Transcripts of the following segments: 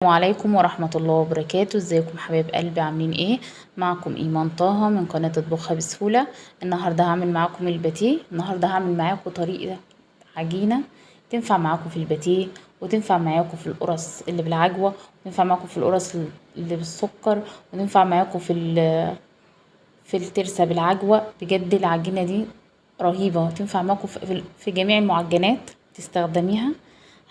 السلام عليكم ورحمة الله وبركاته. ازيكم حبايب قلبي؟ عاملين ايه؟ معكم ايمان طه من قناة اطبخها بسهولة. النهاردة هعمل معاكم الباتيه. النهاردة هعمل معاكم طريقة عجينة تنفع معاكم في الباتيه، وتنفع معاكم في القرص اللي بالعجوة، وتنفع معاكم في القرص اللي بالسكر، وتنفع معاكم في الترسة بالعجوة. بجد العجينة دي رهيبة، تنفع معاكم في جميع المعجنات تستخدميها.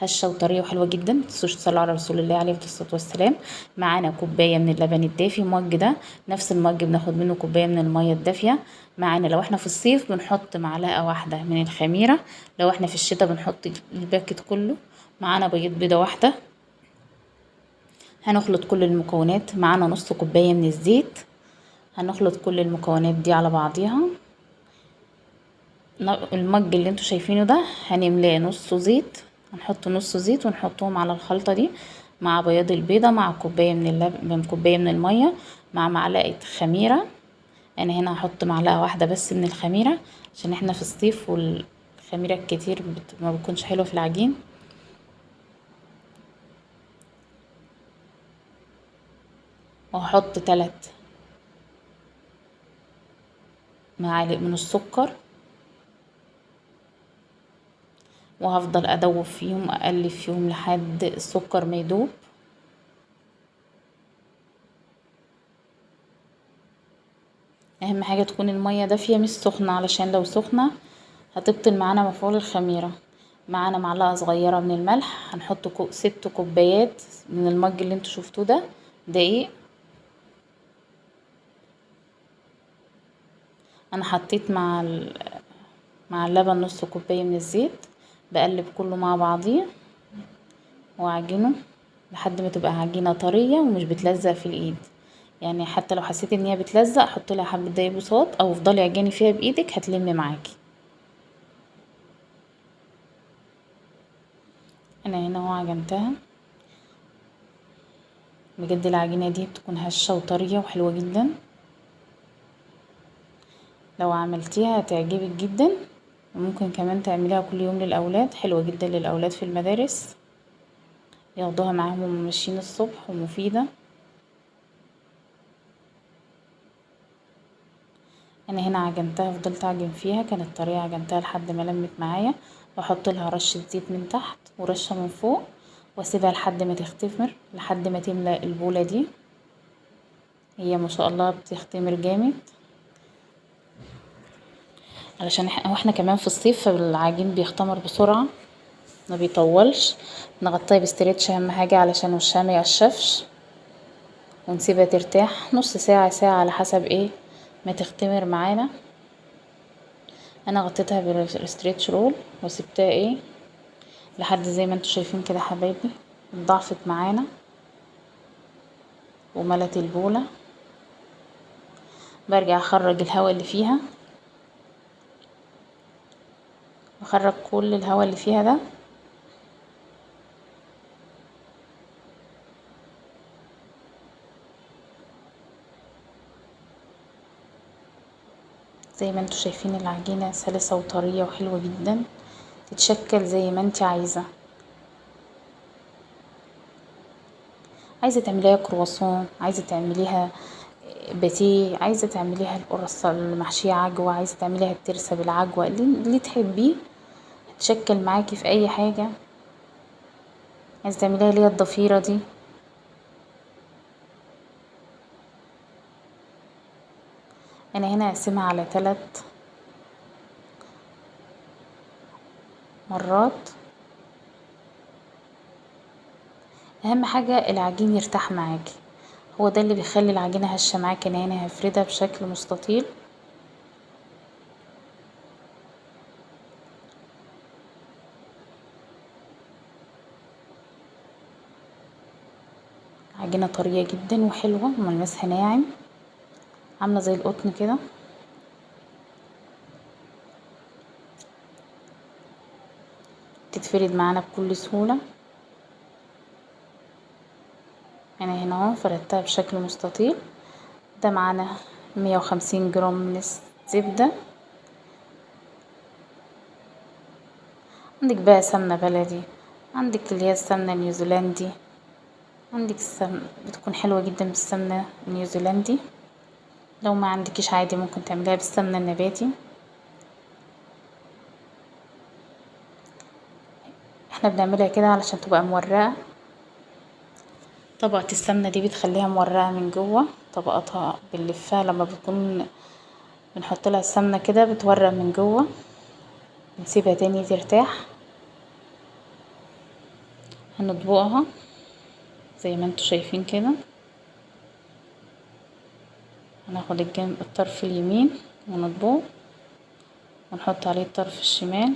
هشة وطرية وحلوة جدا. متنسوش تصلوا على رسول الله عليه الصلاة والسلام. معانا كوباية من اللبن الدافي، المج ده نفس المج بناخد منه كوباية من المية الدافية. معانا لو احنا في الصيف بنحط معلقة واحدة من الخميرة، لو احنا في الشتاء بنحط الباكت كله. معانا بيضة واحدة. هنخلط كل المكونات. معانا نص كوباية من الزيت. هنخلط كل المكونات دي على بعضيها. المج اللي انتوا شايفينه ده هنملاه نص زيت، هنحط نص زيت ونحطهم على الخلطة دي مع بياض البيضة، مع كوباية من اللبن، كوباية من المية، مع معلقة خميرة. انا هنا هحط معلقة واحدة بس من الخميرة عشان احنا في الصيف والخميرة الكتير ما بتكونش حلوة في العجين. وهحط 3 معالق من السكر، وهفضل ادوب فيهم اقلب فيهم لحد السكر ما يدوب. اهم حاجة تكون المية دافية مش سخنة، علشان لو سخنة هتبطل معانا مفعول الخميرة. معانا معلقة صغيرة من الملح. هنحط 6 كوبايات من المج اللي انتوا شفتوه ده دقيق. انا حطيت مع اللبن نص كوباية من الزيت. بقلب كله مع بعضيه واعجنه لحد ما تبقى عجينة طرية ومش بتلزق في الايد. يعني حتى لو حسيت ان هي بتلزق حط لها حبة دقيق بساط، او افضلي عجني فيها بايدك هتلم معاكي. انا هنا اهو عجنتها. بجد العجينة دي بتكون هشة وطرية وحلوة جدا. لو عملتيها هتعجبك جدا. وممكن كمان تعمليها كل يوم للأولاد، حلوة جدا للأولاد في المدارس ياخدوها معاهم وهم ماشيين الصبح، ومفيدة. انا هنا عجنتها، فضلت اعجن فيها، كانت طرية، عجنتها لحد ما لمت معايا. واحط لها رشة زيت من تحت ورشة من فوق، واسيبها لحد ما تختمر، لحد ما تملى البولة دي. هي ما شاء الله بتختمر جامد، علشان احنا كمان في الصيف فالعجين بيختمر بسرعة ما بيطولش. نغطيها بستريتش اهم حاجة علشان وشها ما يقشفش، ونسيبها ترتاح نص ساعة ساعة على حسب ايه ما تختمر معانا. انا غطيتها بالستريتش رول وسبتها لحد زي ما انتوا شايفين كده حبايبي ضعفت معانا وملت البولة. برجع اخرج الهواء اللي فيها، اخرج كل الهواء اللي فيها ده. زي ما انتوا شايفين العجينة سلسة وطرية وحلوة جدا، تتشكل زي ما انت عايزة. عايزة تعمليها كرواسون، عايزة تعمليها باتيه، عايزة تعمليها القرصة المحشية عجوة، عايزة تعمليها الترسة بالعجوة، اللي تحبيه تشكل معاكي في اي حاجة. عايزة تعمليها اللي هي الضفيرة دي. انا هنا هقسمها على 3 مرات. اهم حاجة العجين يرتاح معاكي، هو ده اللي بيخلي العجينة هشة معاكي. انا هنا هفردها بشكل مستطيل. عجينة طرية جدا وحلوة وملمسها ناعم، عاملة زي القطن كده. تتفرد معانا بكل سهولة. انا هنا اهو فردتها بشكل مستطيل. ده معانا 150 جرام من الزبدة. عندك بقى سمنة بلدي، عندك اللي هي السمنة النيوزيلندي، عندك السمنة بتكون حلوة جدا بالسمنة النيوزيلندي، لو ما عندكيش عادي ممكن تعمليها بالسمنة النباتي. احنا بنعملها كده علشان تبقى مورقة. طبقة السمنة دي بتخليها مورقة من جوه، طبقاتها بنلفها لما بنحط لها السمنة كده بتورق من جوه. نسيبها تاني ترتاح. هنطبقها زي ما انتوا شايفين كده. هناخد الطرف اليمين ونطبقه، ونحط عليه الطرف الشمال.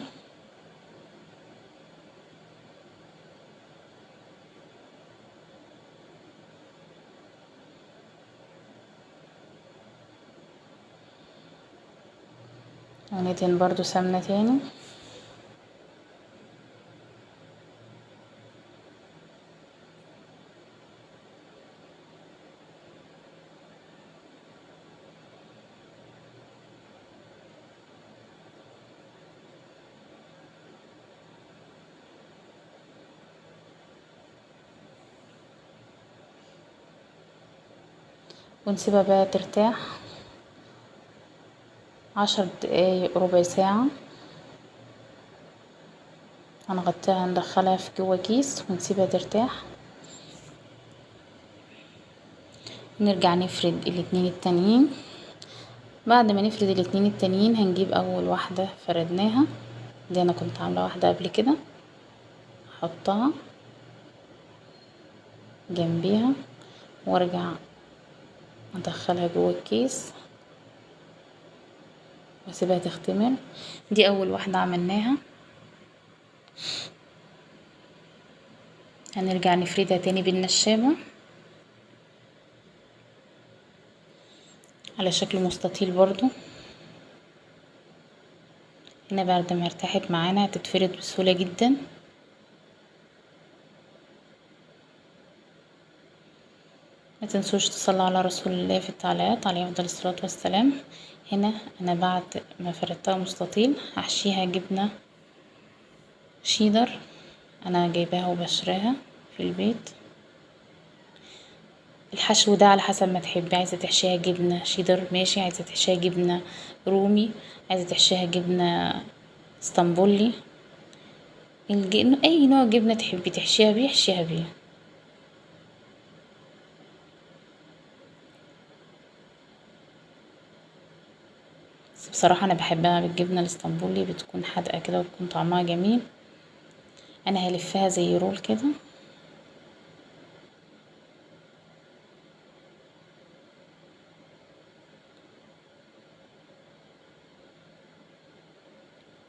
وندهن برضو سمنة تاني. ونسيبها بقى ترتاح 10 دقايق ربع ساعة. هنغطيها ندخلها في جوه كيس ونسيبها ترتاح. نرجع نفرد الاتنين التانيين. بعد ما نفرد الاتنين التانيين هنجيب اول واحدة فردناها، دي انا كنت عاملة واحدة قبل كده، احطها جنبيها وارجع ادخلها جوه الكيس واسيبها تختمر. دي اول واحدة عملناها. هنرجع نفردها تاني بالنشابة على شكل مستطيل برضو. هنا بعد ما ارتاحت معانا هتتفرد بسهولة جدا. ما تنسوش تصلوا على رسول الله في التعليقات عليه افضل الصلاة والسلام. هنا انا بعد ما فردتها مستطيل هحشيها جبنة شيدر، انا جايباها وبشراها في البيت. الحشو ده على حسب ما تحبي، عايزة تحشيها جبنة شيدر ماشي، عايزة تحشيها جبنة رومي، عايزة تحشيها جبنة اسطنبولي، اي نوع جبنة تحبي تحشيها بيه احشيها بيه. بس بصراحة انا بحبها بالجبنة الاسطنبولي، بتكون حادقة كده وبتكون طعمها جميل. انا هلفها زي رول كده.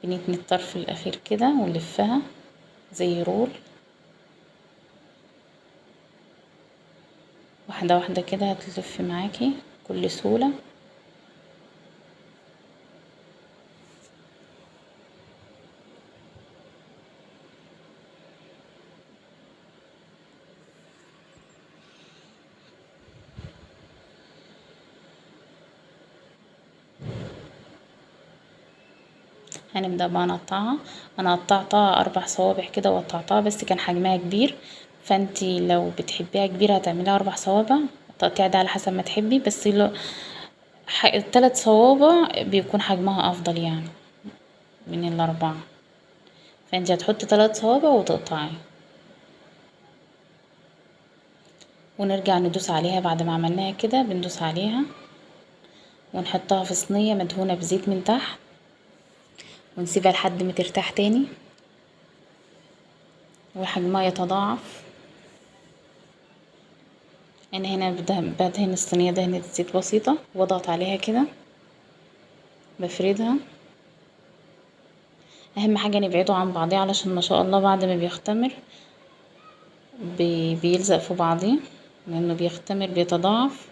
بنتني الطرف الاخير كده ونلفها زي رول، واحدة واحدة كده هتلف معاكي بكل سهولة. هنبدأ بقى نقطعها. انا قطعتها 4 صوابع كده وقطعتها بس كان حجمها كبير، فانتي لو بتحبيها كبيرة هتعمليها 4 صوابع. التقطيع ده على حسب ما تحبي، بس لو 3 صوابع بيكون حجمها افضل يعني من ال4. فانتي هتحطي 3 صوابع وتقطعي، ونرجع ندوس عليها. بعد ما عملناها كده بندوس عليها ونحطها في صينية مدهونة بزيت من تحت، ونسيبها لحد ما ترتاح تاني وحجمها يتضاعف. انا هنا بدهن الصينية دهنة زيت بسيطة واضغط عليها كده بفردها. اهم حاجة نبعده عن بعضيه علشان ما شاء الله بعد ما بيختمر بيلزق في بعضيه، لانه بيختمر بيتضاعف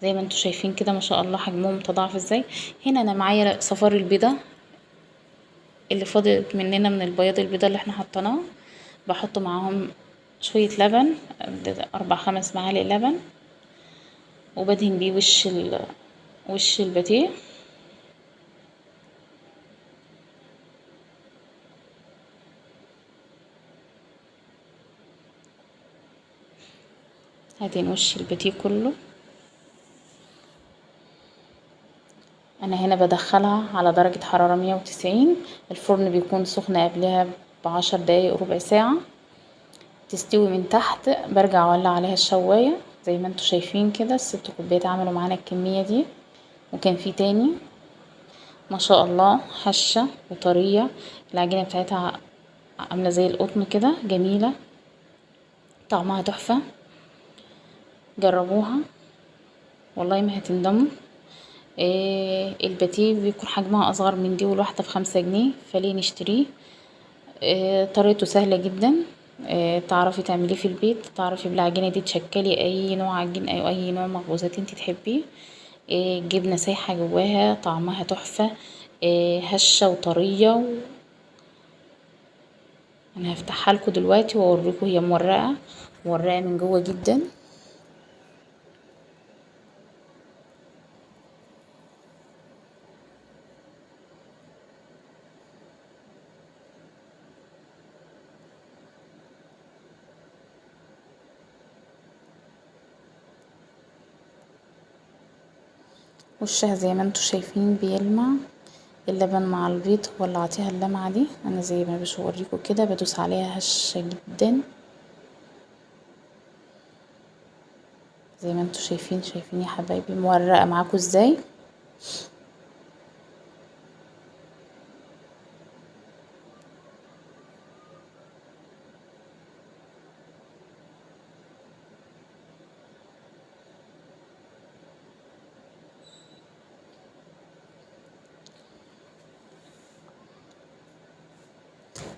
زي ما انتوا شايفين كده ما شاء الله حجمهم متضاعف ازاي. هنا انا معايا صفار البيضة اللي فضلت مننا من البياض البيضة اللي احنا حطيناه، بحط معاهم شوية لبن، 4 5 معالق لبن، وبدهن بيه وش الباتيه. هدهن وش الباتيه كله. انا هنا بدخلها على درجة حرارة 190. الفرن بيكون سخن قبلها ب10 دقايق ربع ساعة تستوي من تحت. برجع اولع عليها الشواية زي ما انتوا شايفين كده. ال6 كوبايات عملوا معانا الكمية دي، وكان في تاني. ما شاء الله هشة وطرية. العجينة بتاعتها عاملة زي القطن كده، جميلة، طعمها تحفة. جربوها والله ما هتندموا. الباتيه بيكون حجمها اصغر من دي، والواحدة ب5 جنيه، فليه نشتريه. طريقته سهلة جدا. تعرفي تعمليه في البيت، تعرفي بالعجينة دي تشكلي اي نوع عجين او اي نوع مخبوزات انتي تحبيه. جبنة سايحة جواها، طعمها تحفة. هشة وطرية انا هفتحها لكم دلوقتي واوريكم هي مورقة من جوه جدا. وشها زي ما انتوا شايفين بيلمع. اللبن مع البيض هو اللي عطيها اللمعة دي. انا زي ما بوريكم كده بدوس عليها هشة جدا زي ما انتوا شايفين يا حبايبي مورقة معاكم ازاي.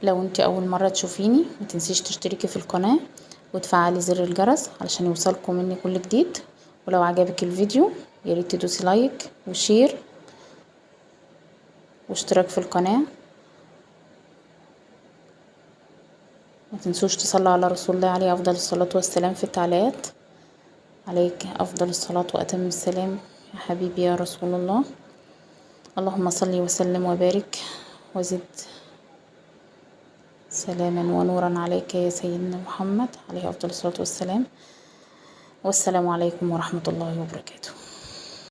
لو انت اول مرة تشوفيني متنسيش تشتركي في القناة وتفعلي زر الجرس علشان يوصلكم مني كل جديد. ولو عجبك الفيديو ياريت تدوسي لايك وشير واشتراك في القناة. ما تنسوش تصلوا على رسول الله عليه افضل الصلاة والسلام في التعليقات. عليك افضل الصلاة واتم السلام يا حبيبي يا رسول الله. اللهم صل وسلم وبارك وزد سلاما ونورا عليك يا سيدنا محمد عليه افضل الصلاة والسلام. والسلام عليكم ورحمة الله وبركاته.